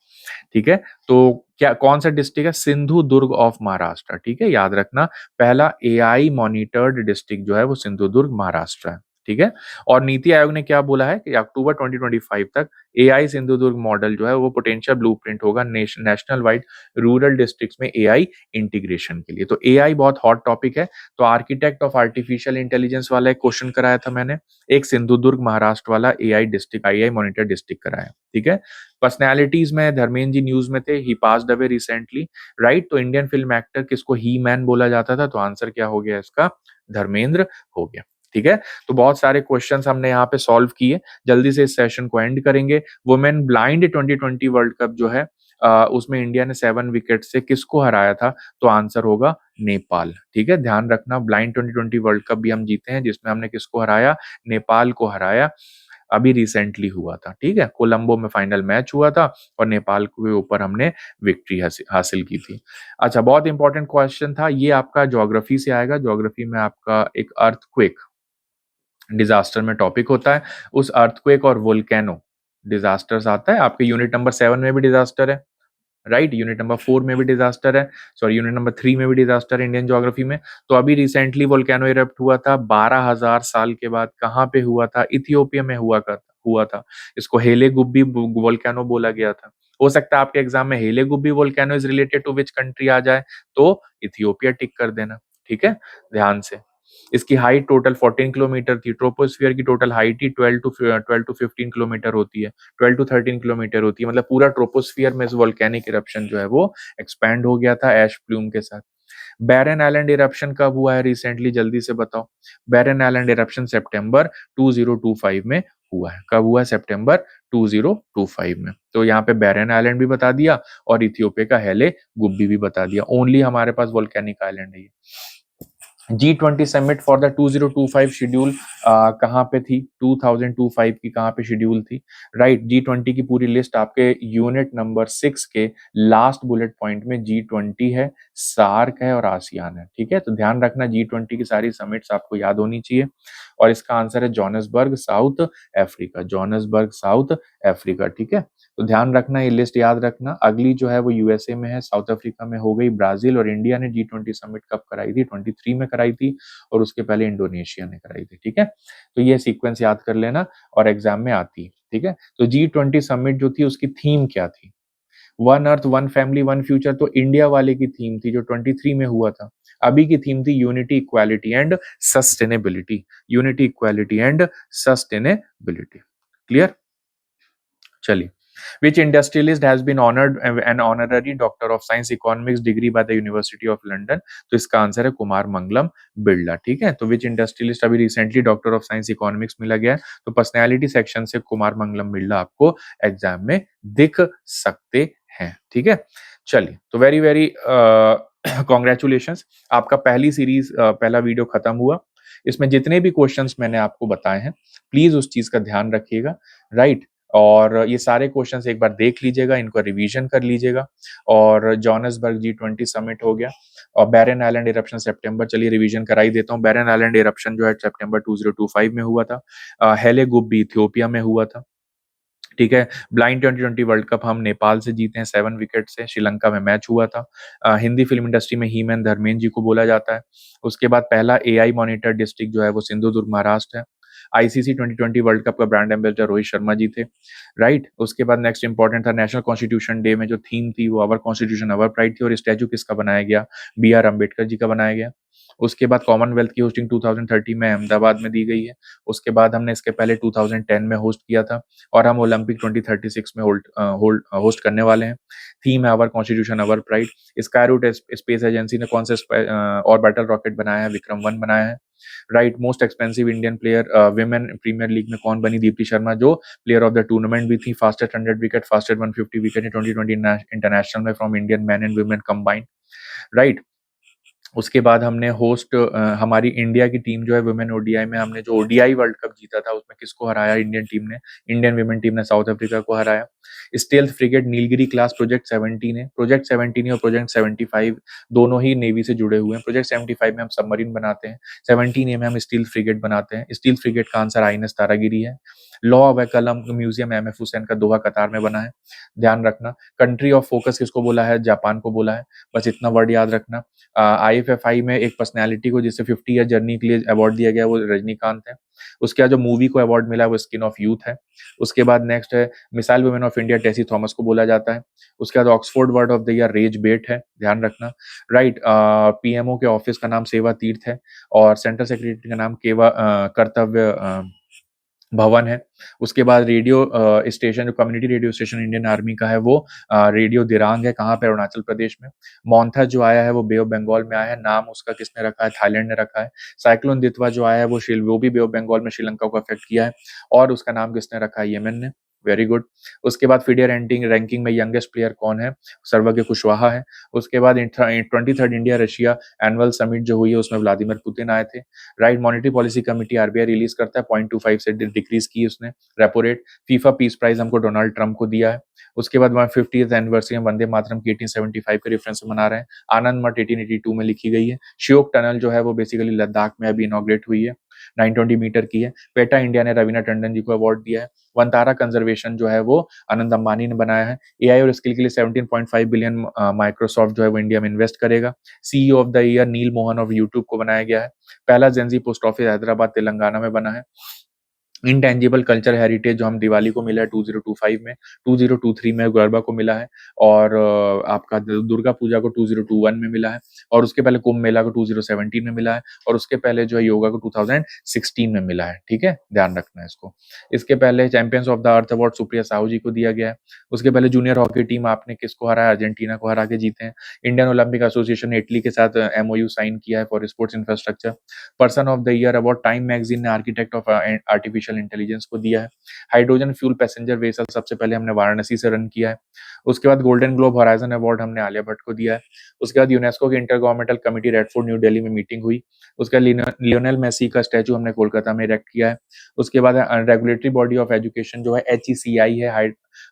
ठीक है। तो क्या, कौन सा डिस्ट्रिक्ट है, सिंधु दुर्ग ऑफ महाराष्ट्र, ठीक है, याद रखना। पहला एआई मॉनिटर्ड डिस्ट्रिक्ट जो है वो सिंधु दुर्ग महाराष्ट्र है, ठीक है। और नीति आयोग ने क्या बोला है कि अक्टूबर 2025 तक एआई सिंधुदुर्ग मॉडल जो है वो पोटेंशियल ब्लूप्रिंट होगा नेशनल वाइड रूरल डिस्ट्रिक्ट्स में एआई इंटीग्रेशन के लिए। तो एआई बहुत हॉट टॉपिक है। तो आर्किटेक्ट ऑफ आर्टिफिशियल इंटेलिजेंस वाला एक क्वेश्चन कराया था मैंने, एक सिंधुदुर्ग महाराष्ट्र वाला AI district, AI monitor district कराया, ठीक है। पर्सनैलिटीज में धर्मेंद्र जी न्यूज में थे, ही पास्ड अवे रिसेंटली, राइट। तो इंडियन फिल्म एक्टर किसको ही मैन बोला जाता था, तो आंसर क्या हो गया इसका, धर्मेंद्र हो गया, ठीक है। तो बहुत सारे क्वेश्चंस हमने यहाँ पे सॉल्व किए। जल्दी से इस सेशन को एंड करेंगे। वुमेन ब्लाइंड 2020 वर्ल्ड कप जो है, उसमें इंडिया ने 7 विकेट से किसको हराया था, तो आंसर होगा नेपाल, ठीक है। ध्यान रखना, ब्लाइंड 2020 वर्ल्ड कप भी हम जीते हैं, जिसमें हमने किसको हराया, नेपाल को हराया। अभी रिसेंटली हुआ था, ठीक है, कोलंबो में फाइनल मैच हुआ था और नेपाल के ऊपर हमने विक्ट्री हासिल की थी। अच्छा, बहुत इंपॉर्टेंट क्वेश्चन था ये, आपका ज्योग्राफी से आएगा। ज्योग्राफी में आपका एक अर्थक्वेक डिजास्टर में टॉपिक होता है, उस अर्थक्वेक और वोल्केनो डिजास्टर्स आता है। आपके यूनिट नंबर 7 में भी डिजास्टर है, राइट, यूनिट नंबर 4 में भी डिजास्टर है, सॉरी यूनिट नंबर 3 में भी डिजास्टर है इंडियन ज्योग्राफी में। तो अभी रिसेंटली वोल्केनो इरप्ट हुआ था 12,000 साल के बाद। कहाँ पे हुआ था, इथियोपिया में हुआ था। इसको हेले गुब्बी वोल्केनो बोला गया था। हो सकता है आपके एग्जाम में Hayli Gubbi volcano is related to which country आ जाए, तो इथियोपिया टिक कर देना, ठीक है, ध्यान से। इसकी हाइट टोटल 14 किलोमीटर थी। ट्रोपोस्फियर की टोटल हाइट ही 12 टू 15 किलोमीटर होती है, 12 to 13 किलोमीटर होती है। मतलब पूरा ट्रोपोस्फियर में इस वोल्केनिक इरप्शन जो है वो एक्सपैंड हो गया था ऐश प्लूम के साथ। बैरन आइलैंड इरप्शन कब हुआ है रिसेंटली, जल्दी से बताओ। बैरन आइलैंड इरप्शन सितंबर 2025 में हुआ है। कब हुआ है, सितंबर 2025 में। तो यहाँ पे बैरन आइलैंड भी बता दिया और इथियोपिया का हेले गुब्बी भी बता दिया। ओनली हमारे पास वोल्केनिक आइलैंड है ये। G20 summit for the 2025 schedule कहाँ पे थी, 2025 की कहाँ पे शेड्यूल थी, राइट। G20 की पूरी लिस्ट आपके यूनिट नंबर 6 के लास्ट बुलेट पॉइंट में G20 है, सार्क है और आसियान है, ठीक है। तो ध्यान रखना G20 की सारी समिट्स आपको याद होनी चाहिए और इसका आंसर है Johannesburg south Africa, Johannesburg south Africa, ठीक है। तो ध्यान रखना, ये लिस्ट याद रखना। अगली जो है वो यूएसए में है, साउथ अफ्रीका में हो गई, ब्राजील, और इंडिया ने G20 समिट कब कराई थी, 23 में कराई थी, और उसके पहले इंडोनेशिया ने कराई थी, ठीक है। तो ये सीक्वेंस याद कर लेना और एग्जाम में आती है, ठीक है। तो G20 समिट जो थी उसकी थीम क्या थी, one earth one family one future, तो इंडिया वाले की थीम थी जो 23 में हुआ था। अभी की थीम थी unity equality and sustainability, unity equality and sustainability, clear. चलिए, which industrialist has been honored an honorary doctor of science economics degree by the University of London? तो इसका आंसर है कुमार मंगलम बिरला, ठीक है। तो which industrialist अभी recently doctor of science economics मिला गया है, तो पर्सनैलिटी सेक्शन से कुमार मंगलम बिरला आपको एग्जाम में दिख सकते हैं, ठीक है। चलिए, तो वेरी वेरी कॉन्ग्रेचुलेशंस, आपका पहली सीरीज पहला वीडियो खत्म हुआ। इसमें जितने भी क्वेश्चंस मैंने आपको बताए हैं, प्लीज उस चीज का ध्यान रखिएगा, राइट। और ये सारे क्वेश्चंस एक बार देख लीजिएगा, इनको रिवीजन कर लीजिएगा। और जोहान्सबर्ग G20 समिट हो गया, और बैरन आइलैंड इरप्शन सितंबर, चलिए रिवीजन करा ही देता हूँ। बैरन आइलैंड इरप्शन जो है सितंबर 2025 में हुआ था। हेले गुप भी इथियोपिया में हुआ था, ठीक है। ब्लाइंड 2020 वर्ल्ड कप हम नेपाल से जीते हैं 7 विकेट से, श्रीलंका में मैच हुआ था। हिंदी फिल्म इंडस्ट्री में हीमैन धर्मेंद्र जी को बोला जाता है। उसके बाद पहला एआई मॉनिटर डिस्ट्रिक्ट जो है वो सिंधुदुर्ग महाराष्ट्र है। आईसीसी 2020 वर्ल्ड कप का ब्रांड एम्बेसडर रोहित शर्मा जी थे, राइट। उसके बाद नेक्स्ट इंपॉर्टेंट था नेशनल कॉन्स्टिट्यूशन डे में जो थीम थी वो अवर कॉन्स्टिट्यूशन अवर प्राइड थी, और स्टैचू किसका बनाया गया, B.R. अम्बेडकर जी का बनाया गया। उसके बाद कॉमनवेल्थ की होस्टिंग 2030 में अहमदाबाद में दी गई है। उसके बाद हमने इसके पहले 2010 में होस्ट किया था, और हम ओलंपिक 2036 में होस्ट करने वाले हैं। थीम है our constitution our pride. Skyroot space agency ने कौन सा ऑर्बिटल रॉकेट बनाया है, विक्रम 1 बनाया है, right. Most expensive Indian player women premiere league में कौन बनी, दीप्ति शर्मा, जो प्लेयर ऑफ द टूर्नामेंट भी थी। Fastest 100 wicket, fastest 150 wicket 2020 international में from Indian man and women combined, right. उसके बाद हमने होस्ट हमारी इंडिया की टीम जो है वुमेन ओडीआई में, हमने जो ओडीआई वर्ल्ड कप जीता था उसमें किसको हराया, इंडियन टीम ने, इंडियन वुमेन टीम ने साउथ अफ्रीका को हराया। Stealth frigate Nilgiri class project 17 है, प्रोजेक्ट 17 और प्रोजेक्ट 75 दोनों ही नेवी से जुड़े हुए हैं। प्रोजेक्ट 75 में हम सबमरीन बनाते हैं, 17 में हम स्टील फ्रिगेट बनाते हैं। स्टील फ्रिगेट का आंसर आईएनएस तारागिरी है। लॉ ऑफ कलम म्यूजियम एमएफ हुसैन का दोहा कतार में बना है, ध्यान रखना। कंट्री ऑफ फोकस किसको बोला है, जापान को बोला है, बस इतना वर्ड याद रखना। आईएफएफआई में एक पर्सनैलिटी को जिससे 50 ईयर जर्नी के लिए अवार्ड दिया गया वो रजनीकांत है। उसके बाद जो मूवी को अवार्ड मिला है वो स्किन ऑफ यूथ है। उसके बाद नेक्स्ट है missile women of India Tessy Thomas को बोला जाता है। उसके बाद Oxford word of the year rage bait है, ध्यान रखना, राइट। पीएमओ के ऑफिस का नाम सेवा तीर्थ है, और सेंट्रल सेक्रेटरी का नाम कर्तव्य भवन है। उसके बाद रेडियो स्टेशन जो community radio station Indian army का है वो रेडियो दिरांग है, कहाँ पे, अरुणाचल प्रदेश में। मॉन्था जो आया है वो बे ऑफ बंगाल में आया है, नाम उसका किसने रखा है, थाईलैंड ने रखा है। साइक्लोन दितवा जो आया है वो भी बे ऑफ बंगाल में श्रीलंका को अफेक्ट किया है, और उसका नाम किसने रखा है, यमन ने, वेरी गुड। उसके बाद फीडर रैंकिंग में यंगेस्ट प्लेयर कौन है, सर्वज्ञ कुशवाहा है। उसके बाद 23rd India Russia annual summit जो हुई है उसमें व्लादिमीर पुतिन आए थे, right. Monetary policy committee RBI release करता है, 0.25 से डिक्रीज की उसने repo rate. FIFA peace prize हमको डोनाल्ड ट्रंप को दिया है। उसके बाद 150th एनिवर्सरी में वंदे मातरम की 1875 के रेफरेंस से मना रहे हैं। आनंद मठ 1882 में लिखी गई है। श्योक टनल जो है वो बेसिकली लद्दाख में अभी इनॉग्रेट हुई है, 920 मीटर की है। पेटा इंडिया ने रवीना टंडन जी को अवार्ड दिया है। वंतारा कंजर्वेशन जो है वो आनंद अंबानी ने बनाया है। एआई और स्किल के लिए 17.5 बिलियन माइक्रोसॉफ्ट जो है वो इंडिया में इन्वेस्ट करेगा। CEO of the year Neel Mohan of YouTube को बनाया गया है। पहला Gen Z post office Hyderabad Telangana में बना है। इंटेंजिबल कल्चर हेरिटेज जो हम दिवाली को मिला है 2025 में, 2023 में गरबा को मिला है, और आपका दुर्गा पूजा को 2021 में मिला है, और उसके पहले कुंभ मेला को 2017 में मिला है, और उसके पहले जो है योगा को 2016 में मिला है, ठीक है, ध्यान रखना है इसको। इसके पहले champions of the earth award Supriya Sahu ji को दिया गया है। उसके पहले जूनियर हॉकी टीम आपने किसको हराया, अर्जेंटीना को हरा के जीते हैं। इंडियन ओलंपिक एसोसिएशन ने इटली के साथ एमओयू साइन किया है for sports infrastructure. Person of the year award Time magazine ने architect of artificial artificial intelligence को दिया है। हाइड्रोजन फ्यूल पैसेंजर वेसल सबसे पहले हमने वाराणसी से रन किया है। उसके बाद गोल्डन ग्लोब हॉराइजन अवार्ड हमने आलिया भट्ट को दिया है। उसके बाद यूनेस्को की intergovernmental committee Red Fort new Delhi में मीटिंग हुई। उसके बाद लियोनेल मेसी का स्टैचू हमने कोलकाता में इरेक्ट किया है। उसके बाद रेगुलेटरी बॉडी ऑफ एजुकेशन जो है HECI है,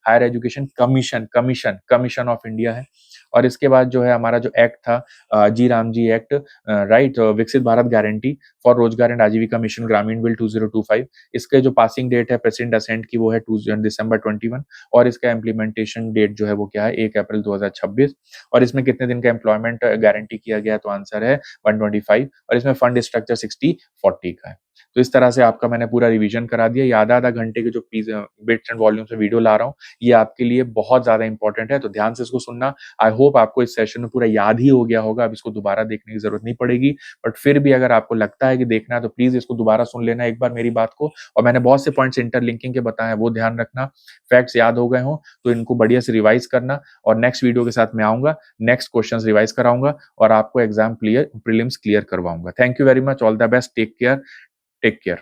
higher education commission of India है। और इसके बाद जो है हमारा जो एक्ट था जी राम जी एक्ट, राइट, विकसित भारत गारंटी फॉर रोजगार एंड आजीविका मिशन ग्रामीण बिल 2025, इसके जो पासिंग डेट है प्रेसिडेंट असेंट की वो है 2 दिसंबर 21, और इसका इम्प्लीमेंटेशन डेट जो है वो क्या है 1 अप्रैल 2026। और इसमें कितने दिन का एम्प्लॉयमेंट गारंटी किया गया, तो आंसर है 125, और इसमें फंड स्ट्रक्चर 60-40 का है। तो इस तरह से आपका मैंने पूरा रिवीजन करा दिया। ये आधा घंटे के जो बिट्स एंड वॉल्यूम से वीडियो ला रहा हूँ, ये आपके लिए बहुत ज्यादा इंपॉर्टेंट है, तो ध्यान से इसको सुनना। आई होप आपको इस सेशन में पूरा याद ही हो गया होगा, अब इसको दोबारा देखने की जरूरत नहीं पड़ेगी। बट फिर भी अगर आपको लगता है कि देखना है तो प्लीज इसको दोबारा सुन लेना एक बार मेरी बात को। और मैंने बहुत से पॉइंट्स इंटरलिंकिंग के बताए हैं, वो ध्यान रखना। फैक्ट्स याद हो गए हों तो इनको बढ़िया से रिवाइज करना, और नेक्स्ट वीडियो के साथ मैं आऊंगा, नेक्स्ट क्वेश्चन रिवाइज कराऊंगा और आपको एग्जाम प्रीलिम्स क्लियर करवाऊंगा। Thank you very much, all the best, take care.